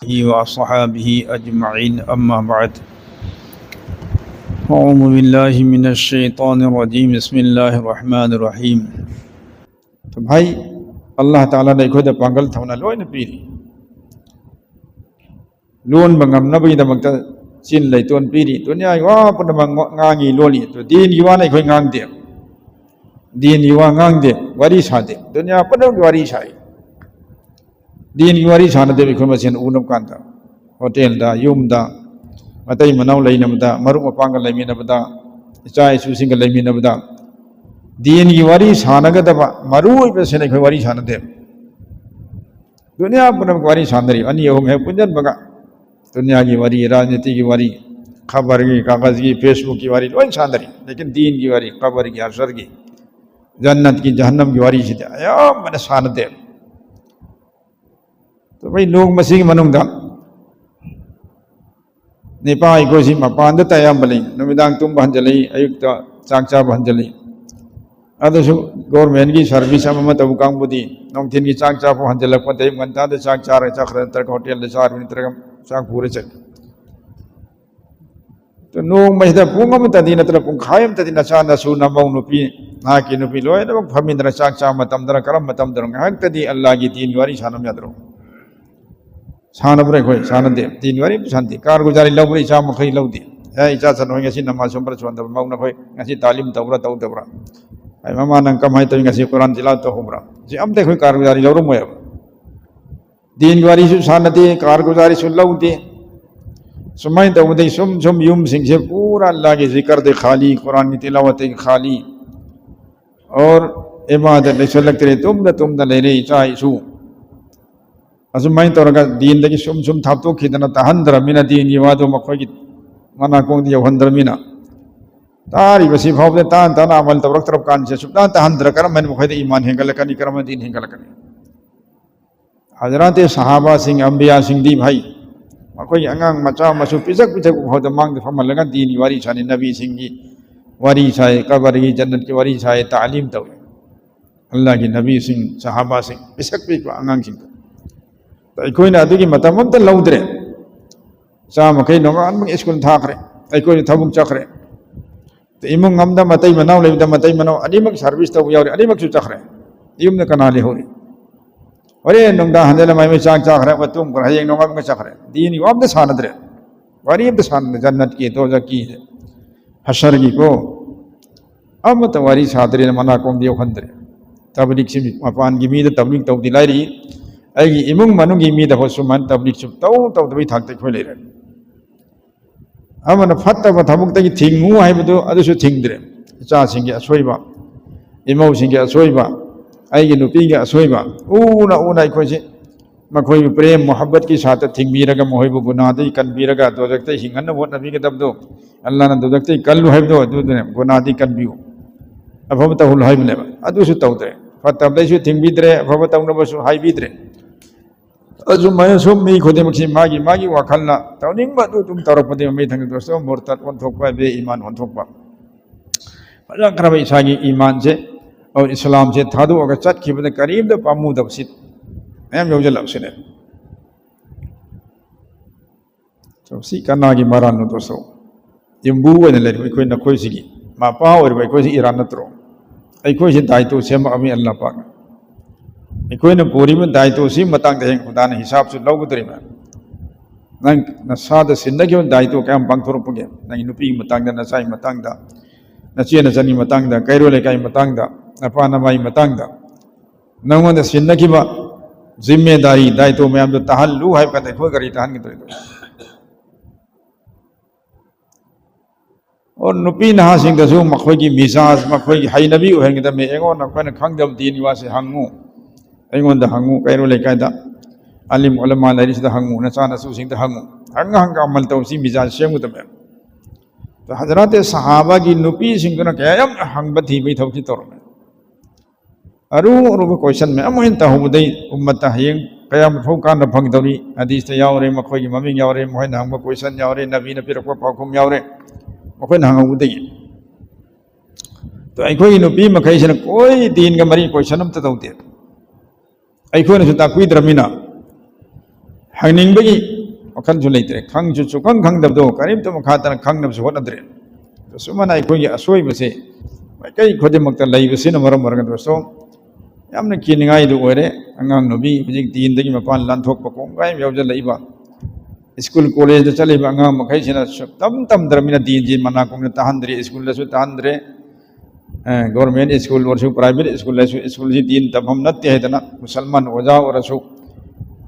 وأصحابه أجمعين أما بعد أعوذ بالله من الشيطان الرجيم بسم الله الرحمن الرحيم तो भाई अल्लाह ताला ने खुद पागल थवना लोइन पीरी लोन बंगम नबी दमकता चिन लेतोन पीरी दुनिया वा पुन गांगी लोली तो दीन युवा ने कोई गांग दे दीन युवा गांग दे वरी सादे दुनिया पदों की वरी साई दीन की वरी साने दे बिखुम मसीन उनम कांता होटल दा युम दा मतई मनाव लई नमदा मरु मपांगल लई नबदा चाय सुसिंग लई नबदा दीन की वरी सानग दबा मरु पे से कोई वरी साने दे दुनिया पुनम वरी सानरी अनि होम है पुंजन बगा दुनिया की वरी राजनीति की वरी खबर की कागज की फेसबुक की वरी लोन सानरी लेकिन दीन की वरी कब्र की हशर की जन्नत की जहन्नम की वरी से आया मैंने साने दे तो भाई लोग मसीह मनुंगा नेपाल को सी मपान तयाम बली नुमिदांग तुम बहंजली अयुक्त चाकचा बहंजली अदसु गवर्नमेंट की सर्विस अमम तब कांगबुदी नोंथिन की चाकचा बहंजलक पते मनता दे चाकचा रे चखर तर होटल दे चार मिनट तरक चाक पूरे चल तो नोंग महिदा पुंगम तदी नतर पुंखायम तदी नचा नसु नमौ नुपी ना की नुपी लोय न फमिंद्र चाकचा मतम दर करम मतम दर हक तदी अल्लाह की तीन वारी शानम यादरो सानब्रे कोई सानदे तीन वारी शांति कारगुजारी लौब्रे इचा मखई लौदी है इचा सन होय ngasi नमाज सोमबर सोंद मौना खोय ngasi तालीम तौरा तौ तौरा ai mama nang kamai तौ ngasi कुरान तिलावत तो होमरा जी अब देखो कारगुजारी लौरो मोय तीन वारी सु सानदे कारगुजारी सु लौदी सुमाई तौदे सुम सुम युम सिंह से पूरा अल्लाह के जिक्र दे खाली कुरान की तिलावत के खाली और इबादत ले लगते रहे तुम द ले रे इचा इसु असुमाई तौरगा दीन दगी सुम सुम थापतो खिदना तहंद्र मिना दीन यवादो मखोगी मना कोंदी यहंद्र मिना तारी बसी भावले तान तान अमल तबरक तरफ कान से सुबह तहंद्र करम मन मखोदे ईमान हेंगल कनी करम दीन हेंगल कनी हजरत सहाबा सिंह अंबिया सिंह दी भाई मखोई अंगांग मचा मसु पिजक पिजक भावद मांग फमलगा दीन वारी छानी नबी सिंह की वारी छाए कब्र की जन्नत की वारी छाए तालीम तो अल्लाह की नबी सिंह सहाबा सिंह पिजक पिजक अंगांग सिंह तो अखोना अदुगी मतम अमत लौद्रे चामखै नोंगान स्कूल थाखरे अखोई थबुक चखरे तो इमुंग ngam मतई मनाव लेबदा मतई मनाव अनिमक सर्विस तो यावरे अनिमक सु चखरे युमने कना ले होरी अरे नोंदा हंदले माय में चाक चखरे बतुम कर हयें नोंगाम के चखरे दीन वाम दे सानद्रे वरी दे सान जन्नत की दोजख की हशर की को अमत वरी सादरे मना कोम दियो खंदरे तबलीग सिम मपान की मीद तबलीग तो दिलारी अगी इमुंग मनुगी मीद होसुमन तबलीग सुब तौ तौ दबई थाकते खोले रे अमन फत्तब थमुक तगी थिंगु हाइबदो अदुसु थिंगद्रे चा सिंगे असोइबा इमौ सिंगे असोइबा अगी नुपी गे असोइबा ऊना इखोसे मखोइ प्रेम मोहब्बत की साथ थिंगबीरगा मोहिबु गुनादि कनबीरगा दोजकते हिंगन वोट नबी के तबदो अल्लाह न दोजकते कल्लु हाइबदो दुदने गुनादि कनबिउ अफबत हुल हाइबने अदुसु तौद्रे फत्तब दैसु थिंगबीद्रे अफबत उनबसु हाइबीद्रे अजुमाय सुम मी खुदे मखि मागी वाखलना तौनिंग बदु तुम तरपदे मे थंग दोस्तो मुर्तद ओंथोकपा बे ईमान ओंथोकपा फजा खरब इसागी ईमान से और इस्लाम से थादु अगर चट खिबने करीब द पामु दबसित एम योजल लक्षने तो सी कना की मारानु दोस्तो यम्बु वने ले कोई न कोई सिगी मापा और कोई सी ईरान नत्रो आई कोई से दायित्व सेम अमी अल्लाह पाक अखोन पूरी में दायित्व से मतंग हें खुदा ने हिसाब से लौगद्रे नंग नसाद सिन्नगी दायित्व क्या पांथोरपगे नंग नुपी मतंग नसाई मतंग नचे नचनी मतंग कैरो लेकाई मतंग नपा नमाई मतंग नंगों सिन्नगी जिम्मेदारी दायित्व मैम तहलू है कहते खो करी तहन की और नुपी नहा सिंह मखोई की मिजाज मखोई की हईनबी उहेंगदमे एगो नखोन खंगदब दीन वासे हंगू अगोंद हंगू कैरो लेकायदा अलिम उलमा लरिसदा हंगू नचा नसु सिंह हंगू हंग अमल तौसी मिजाज सेमुदमे तो हजरत सहाबा की नुपी सिंह क्या हंग थी बी थी तौरमे अरुब क्वेश्चन में अमुन तहुदे उम्मत हयें कया मफौ कान फंगदौरी हदीस यावरे मखोई की ममिंग यावरे मोहन हंग क्वेश्चन यावरे नबी ने पिरक पाखुम यावरे मखोई हंगुदे तो अखोई नुपी मखैसन कोई दीन का मरी क्वेश्चन अमत तौदे अखोन ताकुद्रमीना ꯍꯪꯅꯤꯡꯕꯒꯤ ꯋꯥꯈꯜꯁꯨ ꯂꯩꯇ꯭ꯔꯦ ꯈꯪꯁꯨ ꯁꯨꯈꯪ ꯈꯪꯗꯕꯗꯣ ꯀꯔꯤꯝꯇ ꯃꯈꯥ ꯇꯥꯅ ꯈꯪꯅꯕꯁꯨ ꯍꯣꯠꯅꯗ꯭ꯔꯦ ꯁꯨꯃꯥꯏꯅ ꯑꯩꯈꯣꯏꯒꯤ ꯑꯁꯣꯏꯕꯁꯦ ꯃꯥꯏꯀꯩ ꯈꯨꯗꯤꯡꯃꯛꯇ ꯂꯩꯕꯁꯤꯅ ꯃꯔꯝ ꯑꯣꯏꯔꯒ ꯗꯣꯁꯇꯣ ꯌꯥꯝꯅ ꯀꯤꯅꯤꯡꯉꯥꯏꯗꯨ ꯑꯣꯏꯔꯦ ꯑꯉꯥꯡ ꯅꯨꯕꯤ ꯍꯧꯖꯤꯛ ꯗꯤꯟꯗꯒꯤ ꯃꯄꯥꯟ ꯂꯥꯟꯊꯣꯛꯄ ꯀꯣꯡꯒꯥꯏ ꯌꯥꯎꯖꯜꯂꯛꯏꯕ ꯁ꯭ꯀꯨꯜ ꯀꯣꯂꯦꯖꯗ ꯆꯠꯂꯤꯕ ꯑꯉꯥꯡ ꯃꯈꯩꯁꯤꯅ ꯇꯝꯗ꯭ꯔꯕꯅꯤꯅ ꯗꯤꯟꯁꯤ ꯃꯅꯥ ꯀꯨꯞꯅ ꯇꯥꯍꯟꯗ꯭ꯔꯦ ꯁ꯭ꯀꯨꯜꯗꯁꯨ ꯇꯥꯍꯟꯗ꯭ꯔꯦ गवर्नमेंट स्कूल और प्राइवेट स्कूल स्कूल से दीन तबम नत्ते है मुसलमान ओजा और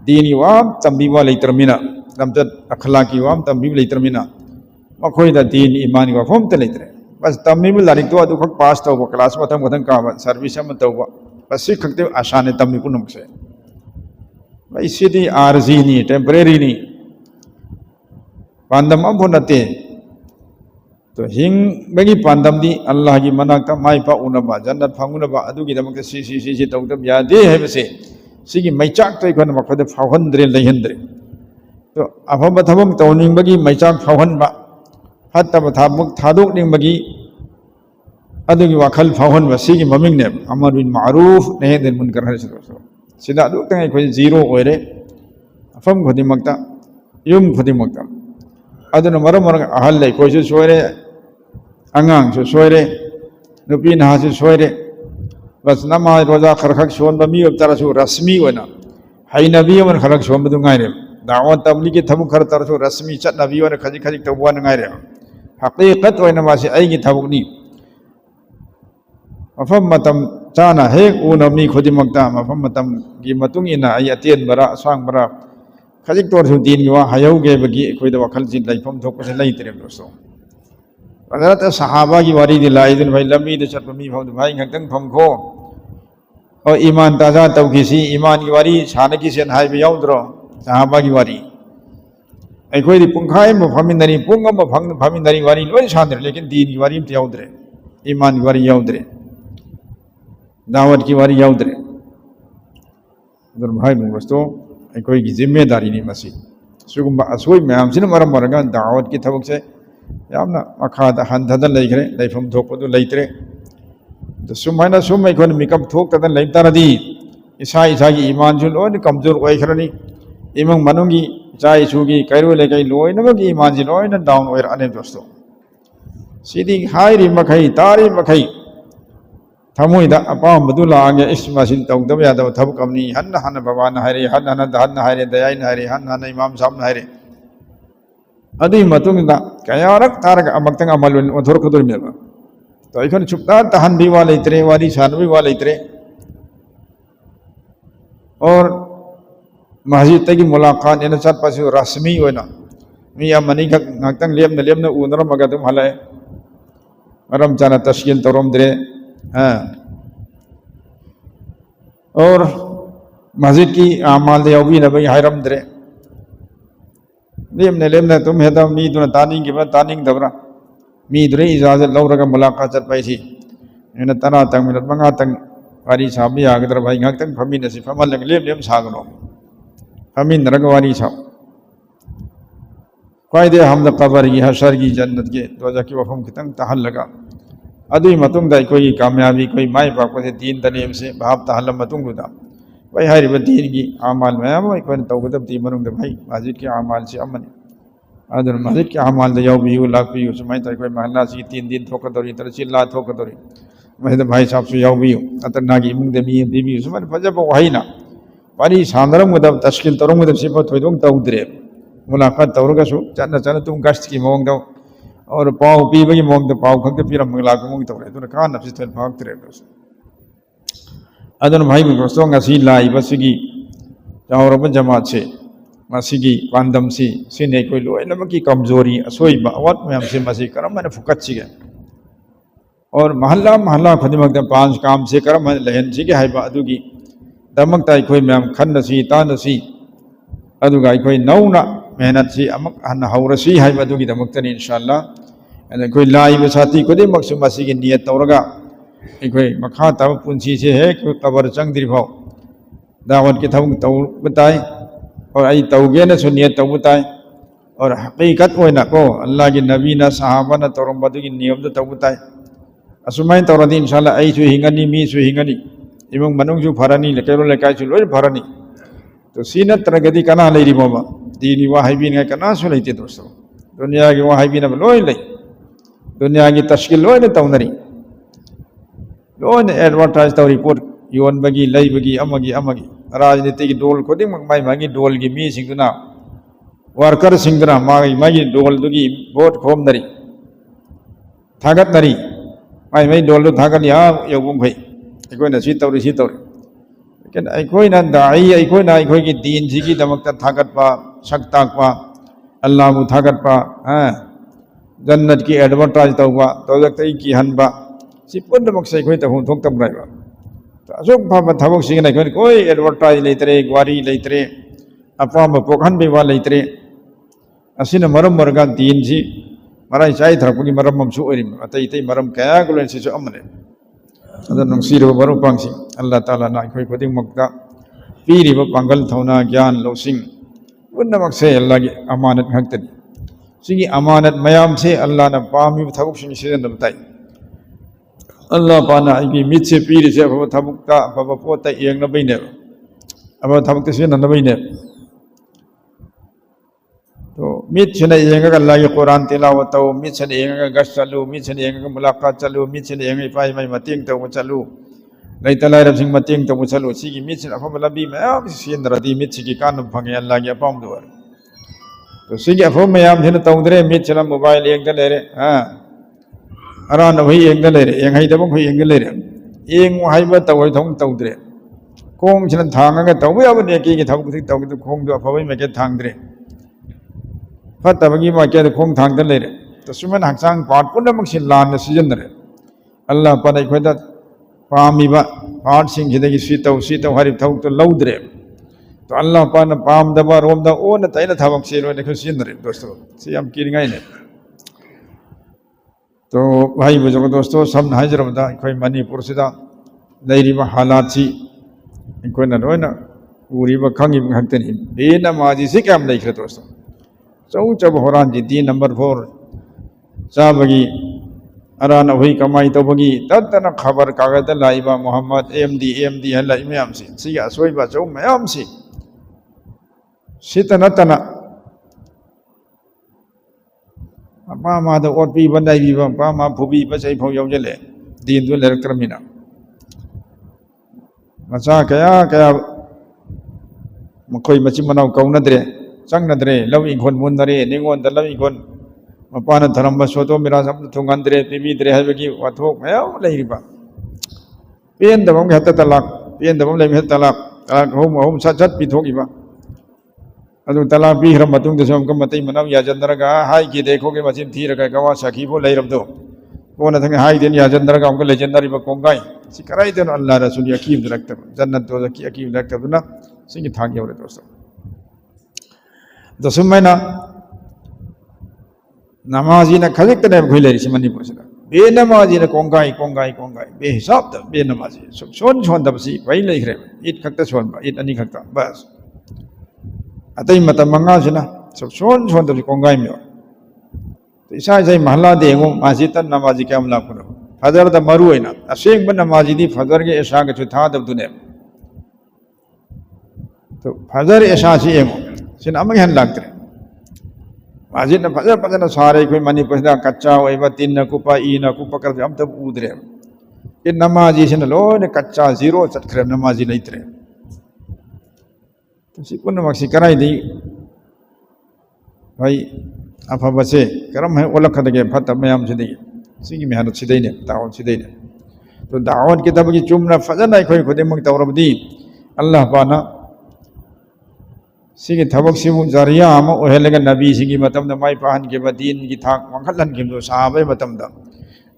दीन की वाम तंबीबा लेतरमीना लमचत अखला की वाम तंबीब लेतरमीना मखोई दा दीन ईमान की वफम ते लेतरे बस तंबीब लारिक तो अदु खक पास तौब क्लास मथंग मथंग का सर्विस अम तौब बस सी खक्ते आसान तंबीब पुनम से भाई सिटी आरजी नी टेम्परेरी नी पांदम अब नते तो हिंग बगी पांदम दी अल्लाह की मनाक्ता माई पा उनबा जन्नत फंगुनबा अदुगी दमक सी तौदब यादे है बसे सिगी मैचाक तो इखन मखद फावहंद्रे लैहंद्रे तो अफब थबम तौनिंग बगी मैचाक फावहनबा फत्तब थामुक थादोक निंग बगी अदुगी वाखल फावहनबा सिगी ममिंग ने अमर बिन मारूफ नहे दिन मुनकर हर सिदा अदुक तंग इखोय जीरो ओइरे अफम खुदिमक्ता युम खुदिमक्ता अदुन मरम मरग अहल ले कोइसु सोइरे अंगांग सु सोइरे नुपी नहासु सोइरे बस नमा रोजा खरखक सोन बमी उतरसु रस्मी वना हाई नबी वन खरक सोन बदु गायरे दावत तबली के थबु खर तरसु रस्मी चट नबी वन खजी खजी तबुआ गायरे हकीकत वना मासे आई की थबुकनी मफम मतम चाना हेक उनमी खुदिमक्ता मफम मतम की मतुंग इना आई अतेन बरा सांग बरा खजिक तोरसु दीन की वा हयौगे बगी अखोइद वखल जिन लाइफम थोकसे लैतरे दोस्तों हजरत सहाबा की वारी दिलाई दिन भाई लम्बी दे चट मी फम भाई ngakdang फमखो और ईमान ताजा तौखिसी ईमान की वारी छान की सेन हाइब याउद्रो सहाबा की वारी अखोइद पुंखाय म फमिनरी पुंग म फमिनरी वारी लोय छानरे लेकिन दीन की वारी त याउद्रे ईमान की वारी याउद्रे दावत की वारी याउद्रे अदर भाई दोस्तों अखोई की जिम्मेदारी ने मसी सुगुम्बा असोई मैम सिन मरम मरगा दावत की थबक से यामना मखादा हंधद लेखरे लेफम थोकपदु लेतरे तो सुमाइना सुम अखोन मिकप थोकतद लेतरदी इसा इसा की ईमान जु लोन कमजोर ओइखरनी इमंग मनुंगी चाय सुगी कैरो लेकै लोइनमगी ईमान जि लोइन डाउन ओइर अने दोस्तों सिदी हाइरी मखै तारी मखै थमोइदा अपाम बदुला आगे इस मसिन तौदब यादव थब कमनी हन हन भगवान हरे हन हरे दयाइन हरे हन इमाम साहब हरे अदुई मतुंगदा कयारक तारक अमक्तंग अमल ओथोर खदुर मेबा तो इखन चुपता तहन भी वाले इतरे वाली शान भी वाले इतरे और मस्जिद तक की मुलाकात इन चट पसु रस्मी होना मी अमनी का ngaktang लेमना उनर मगा तुम हले मरम जाना तशकील तोरम दरे और मस्जिद की आमाल दे अभी नबी हायरम दरे लेमने तुम हेदा मी दुना तानिंग के बाद तानिंग दबरा मी दुरे इजाजत लौरगा मुलाकात चट पैसी इन तना तंग मिनट मंगा तंग वारी साबी आगदर भाई ngaktang फमिन से फमल लेम सागनो फमिन रग वारी साब ख्वाइदे हमद कबर की हशर की जन्नत के दोजा की वफम खितंग तहल लगा अदुई मतुंग दा कोई कामयाबी कोई माई पाको से दीन तनेम से भाव तहल मतुंग दुदा भाई हारिब दीन की आमाल मैम कोई तौगदब ती मनुंग दे भाई मस्जिद के आमाल से अमन अदर मस्जिद के आमाल दे याउ लाख बियु सुमाई ता कोई महल्ला से 3 दिन थोकदोरी तर चिल्ला थोकदोरी मस्जिद भाई साहब से याउ बियु अतर नागी इमुंग दे मी बीबी सुमाई फजब वहीना पारी सांदरम गदब तशकील तोरम गदब सिफत थोइदोंग तौद्रे मुलाकात तौरगसु चन चन तुम गश्त की मोंग दो और पाव पीबगी मोंग दो पाव खक पीरम लाग मोंग तौरे तो का नफस थल भागतरे दोस्त अदन भाई दोस्तों ngasi लाइबसिगी चावरब जमात से मसिगी पांदम से सिने कोई लोइनमकी कमजोरी असोइबा अवत मैम से मसी करम मन फुकच्चिगे और महल्ला महल्ला खदिमक द पांच काम से करम लहन सिगे हाइबा अदुगी दमकता कोई मैम खन्नसी तानसी अदुगा कोई नौना मेहनत से अमक हन हौरसी हाइबा अदुगी दमकतनी इंशाअल्लाह अने कोई लाइब साथी कोदे मक्सु मसिगी नियत तौरगा कोई मखा तब पुंसी से है कोई कबर चंग दिरभाव दावत के थब तौ बताए और आई तौगे न सुनियत तौ बताए और हकीकत होना को अल्लाह के नबी न सहाबा न तौरम बदुगी नियम तौ बताए असुमाइन तौरदी इंशाअल्लाह आई सु हिंगनी मी सु हिंगनी इमंग मनुंग सु फरनी लेकेरो लेकाय सु लोय फरनी तो सी नत्रगदी कना लेरिबोबा दीनी वाहिबीन कना सुलैते दोस्तों दुनिया की वाहिबीन लोय ले दुनिया की तश्किल लोय तौनरी लोय एडवर्टाइज तौ रिपोर्ट योनबगी लैबगी अमगी राजनीति की डोल खुदिंग माई मागी डोल की मी सिंगना वर्कर सिंगना मागी डोल दुगी वोट खोमनरी थागतनरी माई माई डोल थागत या यौबुं खै अखोइना सी तौरी लेकिन अखोइना दाई अखोइना अखोइगी दीन सिगी दमकता थागतपा सक ताकपा अल्लाह बु थागतपा जन्नत की एडवर्टाइज तौबा तौजक्तई की हनबा सी पुनमक्से अखोइ तहुं थोक्तमराइबा असुक फाबा थबक सिगना अखोइ कोई एडवर्टाइज लेतरे ग्वारी लेतरे अपाम पोखन बेवा लेतरे असिना मरम मरगा दीन सी मराई चाय थरपगी मरम ममसु ओरिम अतै तै मरम कया गुलन सिसु अमने अदा नंसीरो मरम पांगसी अल्लाह ताला ना अखोइ खुदिंग मक्ता पीरिबा पांगल थौना ज्ञान लौसिंग पुनमक्से अल्लाह की अमानत हक्तनी सिगी अमानत मयाम से अल्लाह ना पामी थबक सिंग सिजन बताई अल्लाह पाना की मित से पीरी से अब थबकता अब पोता येंग नबईने अब थबकते से नबईने तो मित से येंगा अल्लाह की कुरान तिलावत हो मित से येंगा गश चलू मित से येंगा मुलाकात चलू मित से येंगा इपाई माई मतिंग तो चलू लई तलाई रब सिंह मतिंग तो चलू सिगी मित से अफम लबी मयाम सिंदरदी मित से की कान फंगे अल्लाह की अपाम दुआर तो सिगी अफम मयाम से तौदरे मित से मोबाइल येंग ले रे हाँ अरान वही एंग ले रे एंग हाइदब वही एंग ले रे एंग हाइब तवै थों तौद्रे खोंग छिन थांगा तौबे अब ने की थबक थि तौग खोंग दो अफबै मे के थांगद्रे फतबगी मा के खोंग थांगद ले रे तो सुमन हक्सांग पाट पुनमक सिन लान सीजन रे अल्लाह पनै खोदा पामीबा पाट सिंग हिदगी सीतौ हरि थौक तो लौद्रे तो अल्लाह पान पाम दबा रोम दा ओन तैना थबक से रो ने सीजन रे दोस्तों सियाम किरिंगाई ने तो भाई बुजुर्ग दोस्तों सब हाजिरबदा अखोई मणिपुर सिदा लैरिबा हालात सी अखोइना लोइना उरिबा खंगिब हक्तनी बेनमाजी से क्या लैख्रे दोस्तों चौ चब होरान जी 3 नंबर 4 चाबगी अरान अहुई कमाई तौबगी ततना खबर कागद लाइबा मोहम्मद एमडी हल्ला इमयाम सी सिगा सोइबा चौ मयाम सी सितनतना पामा द ओटपी बंदाई भी पामा फुबी बचै फौ यौजले दीन दु लेरक्रमिना मचा कया कया मखोई मचि मनाव कौनद्रे चंगनद्रे लव इंखोन मुनदरे निंगोन द लव इंखोन मपान धरम सोतो मिरा सब थुंगंद्रे पिबीद्रे हाबगी वाथोक मयाव लैरिबा पेन दबम हत तलाक पेन दबम लैम हत तलाक होम सत पिथोगिबा अदु तलाक बीहर मतुंग दसम कम मतै मनाव याजंदरगा हाई की देखोगे मचिन थीरगा गवा सखीबो लैरबदो कोन थंग हाई देन याजंदरगा हमको लेजेंडरी बकोंगाई सिकराई देन अल्लाह रसूल यकीब दरक्त जन्नत तो जकी यकीब दरक्त ना सिंगी थागे और दोस्तों दसमैना नमाजी न खजिक तने खुलेरी से मणिपुर से बे नमाजी न कोंगाई बे हिसाब द बे नमाजी सोन सोन दबसी वही लेखरे ईद खक्ता सोन बा ईद अनि खक्ता बस अतई मत मंगा सिना सब सोन सोन दबसी कोंगाई में तो इसा इसा महला देंगो मस्जिद नमाजी क्या अमला कुनो फजर द मरु हैना असेंग बन नमाजी दी फजर के ऐशा के था दब दुने तो फजर ऐशा सी एंगो सिन अमगे हन लागते मस्जिद न फजर फजर सारे कोई मणिपुर दा कच्चा होइबा 3 न कुपा ई न कुपा कर हम तब उदरे ये नमाजी सिन लो ने कच्चा जीरो चटखरे नमाजी लैतरे तो सिपुन मक्सी कराई दी भाई अफबसे करम है ओलख दगे फत मयाम से दी सिंगी मेहनत सिदैने दावत सिदैने तो दावत की तब की चुमना फजन आई खोई खुदे मग तौरबदी अल्लाह पाना सिंगी थबक सिमु जरिया हम ओहेलगा नबी सिंगी मतम द माई पाहन के बदीन की थाक मंखलन के दो साहबे मतम द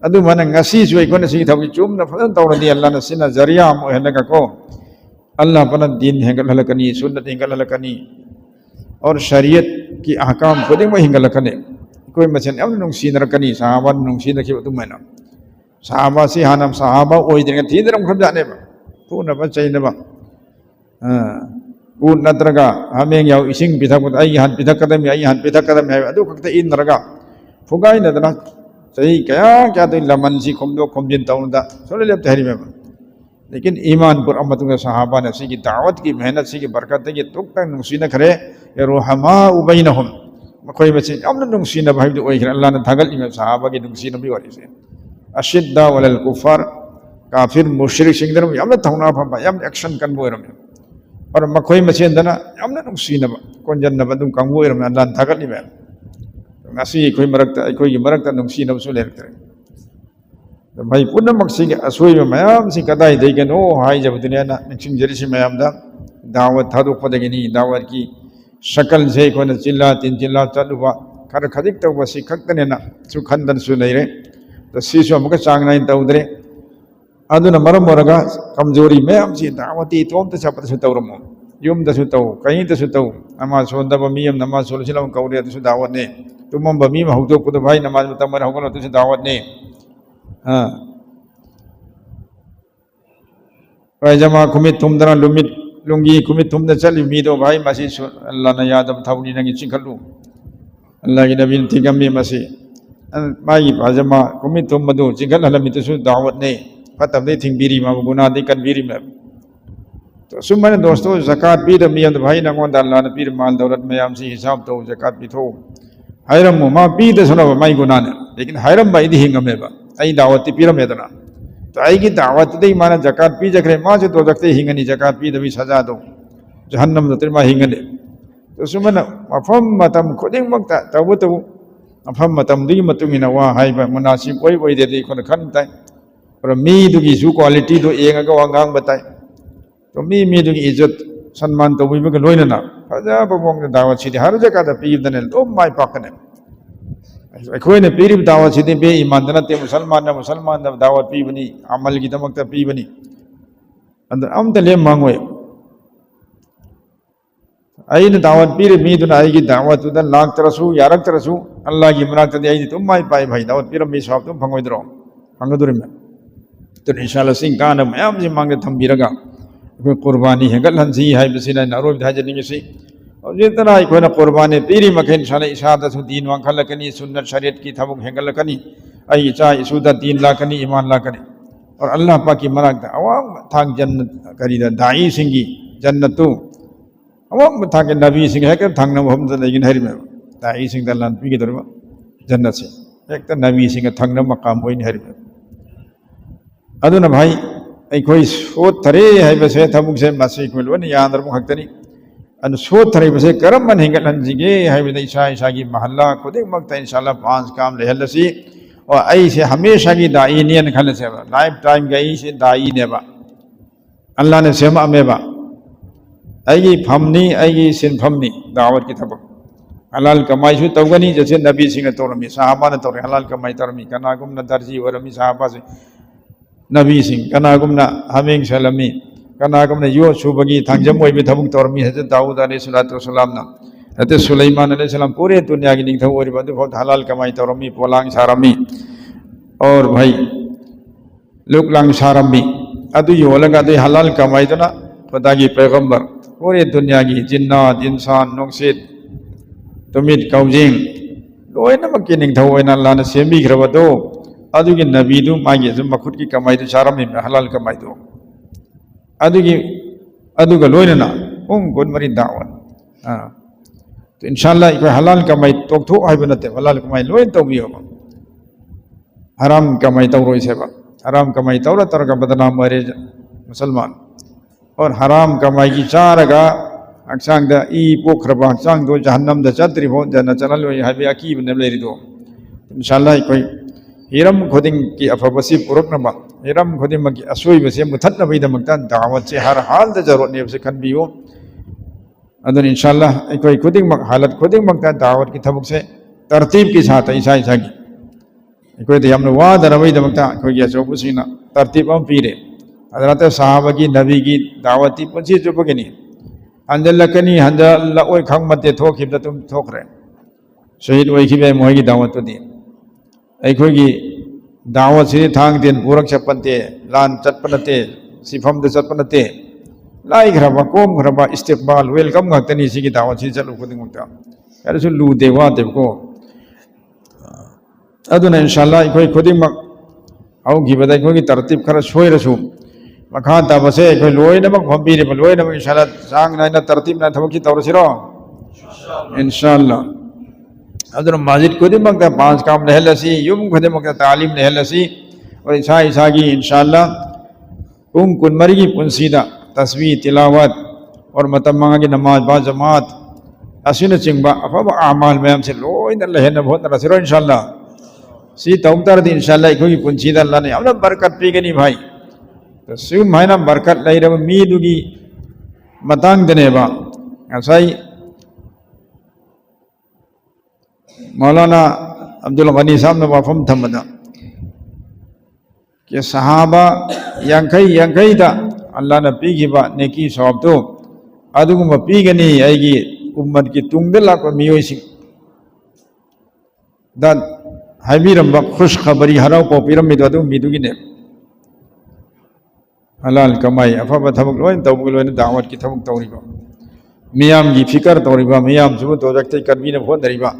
अदु मन ngasi सुई कोन सिंगी थबक चुमना फजन तौरदी अल्लाह न सिना जरिया हम ओहेलगा को अल्लाह पाना दीन हेंगल हलकनी सुन्नत हेंगल हलकनी और शरीयत की अहकाम खुदे में हिंगल कने कोई मसन अब नुंसी नरकनी साहबा नुंसी नखि तुमैना साहबा से हानम साहबा ओइदरे थीदरम खब जाने बा पुन बा चैनबा उ नत्रगा हमें याव इसिंग पिथक आई हान पिथक कदम आई हान पिथक कदम है अदु खक्ते इन नरगा फुगाई नदना सही क्या क्या तो लमन सी खमदो खमजिन तौनदा सोले लेप तहरी में लेकिन ईमान पर अमतुंग सहाबा ने सी की दावत की मेहनत सी की बरकत की तुक तक नुसीना खरे रुहमा उबैनहुम मखोई बसे यमन नुसीना भाई दो ओइखर अल्लाह ने थागल इमे सहाबा की नुसीना भी वाली से अशिद्दा वलल कुफार काफिर मुशरिक सिंगदर यमन थौना फम यम एक्शन कन बोरम और मखोई मसेंदना यमन नुसीना कोंजन बदुम कंगो इरम अल्लाह ने थागल इमे ngasi khoi marakta nungsi na su lertre भाई पुनमक सिगे असोय मयाम सि कदाई दैगनो हाय जब दुनिया ना निचिंग जरिसि मयाम दा दावत थादो पदगनी दावत की शकल से कोन चिल्ला तीन चिल्ला चलुवा खर खदिक तो बसि खक्तने ना सु खंदन सु लेरे तो सिसु अमक चांग नाइन तौद्रे अदुना मरम मोरगा कमजोरी मयाम सि दावती तोम त छपत सु तौरमो युम दसु तौ कहीं दसु तौ अमा सोंदब मियम नमाज सोलसिलम कौरे दसु दावत ने तुमम बमी महउतो कुद भाई नमाज तमर होगन दसु दावत ने हाँ जमा कुमित तुम दरा लुमित लुंगी कुमित तुम द चल मीदो भाई मसी अल्लाह ने याद थाउनी नंगी चिखलु अल्लाह की नबी थिगम में मसी माई पाजमा कुमित तुम मदो चिखल हलमित सु दावत ने फतब दे थिंग बीरी मा गुना दे कन बीरी में तो सुमन दोस्तों ज़कात पी द मियम भाई नंगों द अल्लाह ने पीर माल दौलत में हमसे हिसाब तो ज़कात पी थो हैरम मा पी द सुनो माई गुना ने लेकिन हैरम भाई दी हिंगम में बा आई दावत पीरम एदना तो आई की दावत दे माना जकात पी जखरे मां से तो जखते हिंगनी जकात पी दबी सजा दो जहन्नम द तिरमा हिंगने तो सुमन मफम मतम खुदिंग मक्ता तबु तबु मफम मतम दी मतुमिना वा हाइबा मुनासिब ओई दे कोन खन ताई और मी दुगी सु क्वालिटी दो एंगा वांगांग बताई तो मी दुगी इज्जत सम्मान तो बिबे लोइना फजा बबोंग दावत सिदि हर जगह द पी दने तो माई पाकने अखोने पीरिब दावत सिदि बे ईमान दनते मुसलमान दावत पीबनी अमल की दमक पीबनी अंदर अमत ले मांगोय अइन दावत पीरे मीदुना आई की दावत उदन लाख तरसु यारक तरसु अल्लाह की मनात दे आई तुम माई पाई भाई दावत पीरम मी सवाब तुम फंगोइद्रो फंगदुरिम तो इंशाल्लाह सिंह कान मयाम जी मांगे थंबीरगा कोई कुर्बानी है गल हंसी है बसिना नरोब धाजनिंग से और जितना कोई ना कुर्बानी पीरी मखे इंशाल्लाह इशादत दीन वाखल कनी सुन्नत शरीयत की थबुक हेंगल कनी आई चा इसूदा दीन ला कनी ईमान ला कनी और अल्लाह पाक की मराक अवाम थाक जन्नत करीदा दाई सिंगी जन्नतु अवाम थाक नबी सिंह है के थांग न मोहम्मद लेकिन हरि में दाई सिंह अल्लाह पी के दरवा जन्नत से एक तो नबी सिंह थांग न मकाम होइन हरि में अदुना भाई कोई सोत थरे है बसे थबुक से मसी को वन यादर मुहक्तनी अन सोत थरे बसे करम मन हिंगल हंजिगे है विद ईशा ईशा की महल्ला खुद मक्त इंशाल्लाह पांच काम रहलसी और आई से हमेशा की दाई नियन खल से लाइफ टाइम गई से दाई नेबा अल्लाह ने सेमा मेबा आई फमनी आई सिन फमनी दावत की थबक हलाल कमाई सु तौगनी जैसे नबी सिंह तौरमी साहबा ने तौर हलाल कमाई तौरमी कनागुम न दर्जी वरमी साहबा से नबी सिंह कनागुमना हमें सलमी कनागुमना यो सुबगी थांजम ओइ बे थबुक तौरमी हजरत दाऊद अलैहिस्सलातु वस्सलाम ना हजरत सुलेमान अलैहिस्सलाम पूरे दुनिया की निगथो और बदु बहुत हलाल कमाई तौरमी पोलांग सारमी और भाई लुकलांग सारमी अदु यो लगा दे हलाल कमाई तो ना खुदा की पैगंबर पूरे दुनिया की जिन्नात इंसान नुक्सित तुमित कौजिंग लोइनमक की निगथो ओइना अल्लाह ने सेमिग्रबदो अदुगी नबीदु मागी जो मखुद की कमाई तो सारमी हलाल कमाई दो अदुगी अदुगा लोइना उम गुड मरी दावत तो इंशाल्लाह कोई हलाल कमाई तोक्थो हाइबो नते हलाल कमाई लोइन तौबियो हराम कमाई तौरो सेबा हराम कमाई तौरा तरगा बदनाम मरे मुसलमान और हराम कमाई की चारगा हक्सांग दा ई पोखरबा हक्सांग दो जहन्नम दा चतरी हो जना चलल हाइबे अकीब ने लेरिदो इंशाल्लाह कोई हिरम खुदिंग की अफबसी पुरकनबा हिरम खुदिंग की असोइबसे मुथतनबैदमक्ता दावत से हर हाल द जरूरत ने से खनबियो अदन इंशाल्लाह कोई खुदिंग हालत खुदिंग मक्ता दावत की थबुक से तरतीब के साथ ईसा ईसा की कोई तो हमने वाह दरबैदमक्ता कोई अचौबुसीना तरतीब हम पीरे हजरत साहब की नबी की दावती पुंसी चुपकनी हंजलकनी हंजल ओय खंग मते थोखिब तुम थोखरे शहीद ओइखिबे मोय की दावत दी अखोगी दावत से थांग दिन पूरक चपनते लान चटपनते सिफम दे चटपनते लाई घरबा कोम घरबा इस्तेकबाल वेलकम गतनी सी की दावत से चलु खुदिंगता यार सु लू देवा देवको अदुना इंशाल्लाह कोई खुदिंग आउ गिबदा कोई तरतीब खर सोयरसु मखा ताबसे कोई लोइनमक फंपीरे लोइनमक इंशाल्लाह सांग नाइना तरतीब ना थबकी तौरसिरो इंशाल्लाह अदर मस्जिद खुदिमक 5 काम नहलसी युम खुदिमक तालीम नहलसी और ईसा ईसा की इंशाल्लाह पुंग कुनमरी की पुंसीदा तस्वीर तिलावत और मतम्मा की नमाज बा जमात असिन चिंबा अफब आमाल मैम से लोइना लहन बहुत नरसिरो इंशाल्लाह सी तौतर दी इंशाल्लाह इखोगी पुंसीदा अल्लाह ने हमने बरकत पीगनी भाई तो सिम मायना बरकत लेरब मीदुगी मतंग दनेबा असई मौलाना अब्दुल गनी साहब ने वाफम थमदा कि सहाबा यांखई दा अल्लाह ने पीगिबा नेकी सवाब तो अदुगुम पीगनी आएगी उम्मत की तुंगद लाख मियोइसिंग दा हाइबिरम खुश खबरी हराव पोपिरम मिदो अदुम मिदुगिने हलाल कमाई अफब थबक लोइन तौबक लोइन दावत की थबक तौरिबा मियाम की फिकर तौरिबा मियाम सुबह तोजक्ते करबी ने फोन दरिबा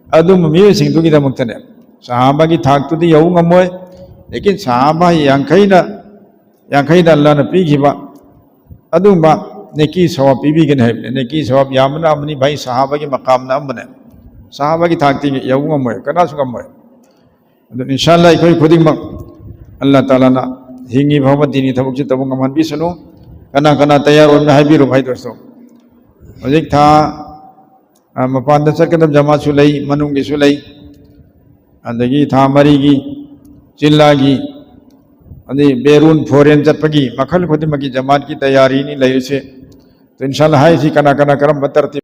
अदुम मियोइसिंग दुगी दमक्तने सहाबा की थाकतुदी यऊ ngमोय लेकिन सहाबा यांखईदा अल्लाह ने पीगिबा अदुबा नेकी सवाब पीबीगन है नेकी सवाब यामना अमनी भाई सहाबा की मकाम ना अमने सहाबा की थाकती यऊ ngमोय कना सुगमोय इंशाल्लाह कोई खुदिमक अल्लाह ताला ना हिंगी भवत दीनी थबक से तबक ngमहन भी सुनो कना कना तैयार होना है भी भाई दोस्तों हजिक था मपान सकदम जमा सुलई मनुंगी सुलई अदगी था मरीगी चिल्लागी अदी बेरून फोरेन चटपगी मखल खुदिमकी जमात की तैयारी नहीं लई से तो इंशाल्लाह है इसी कना कना करम बतरती